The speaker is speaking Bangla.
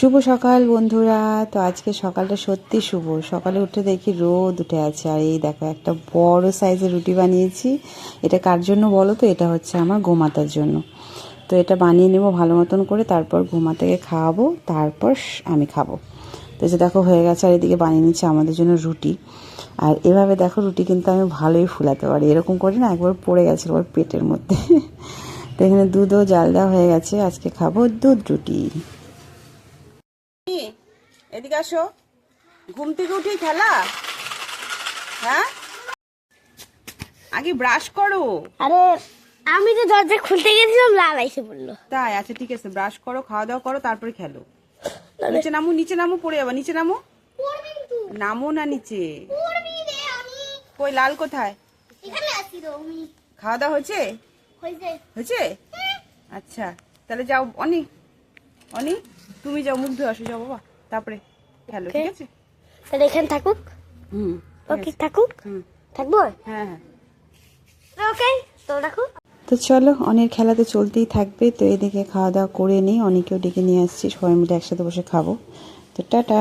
শুভ সকাল বন্ধুরা। তো আজকে সকালটা সত্যি শুভ। সকালে উঠে দেখি রোদ উঠে আছে, আর এই দেখো একটা বড় সাইজের রুটি বানিয়েছি। এটা কার জন্য বলো তো? এটা হচ্ছে আমার গোমাতার জন্য। তো এটা বানিয়ে নেব ভালো মতন করে, তারপর গোমাতাকে খাওয়াবো, তারপর আমি খাবো। তো যে দেখো হয়ে গেছে, আর এদিকে বানিয়ে নিচ্ছে আমাদের জন্য রুটি। আর এভাবে দেখো রুটি কিন্তু আমি ভালোই ফুলাতে পারি, এরকম করে না একবার পড়ে গেছিলো ওর পেটের মধ্যে। তো এখানে দুধও জাল দেওয়া হয়ে গেছে, আজকে খাবো দুধ রুটি। এদিকে আসো, ঘুম থেকে উঠেই খেলা? হ্যাঁ, আগে ব্রাশ করো। আরে আমি তো দরজা খুলতে গেছিলাম, লাল এসে বললো। তাই? আচ্ছা ঠিক আছে, ব্রাশ করো, খাওয়া দাওয়া করো, তারপরে খেলো। নিচে নামো, নিচে নামো, পড়ে যাবো। নিচে নামো, নামো না নিচে। কই লাল কোথায়? খাওয়া দাওয়া হয়েছে? হয়েছে? আচ্ছা তাহলে যাও। অনি, অনি তুমি যাও, মুখ ধুয়ে আসো, যাও বাবা, তারপরে খেলো। ঠিক আছে, তাহলে এখানে থাকুক। ওকে থাকুক। থাকবো। হ্যাঁ হ্যাঁ, ওকে তো রাখো। তো চলো, অনেক খেলা তো চলতেই থাকবে। তো এদিকে খাওয়া দাওয়া করে নিই, অনেকেও ডেকে নিয়ে আসছি, সবাই মিলে একসাথে বসে খাবো। তো টাটা।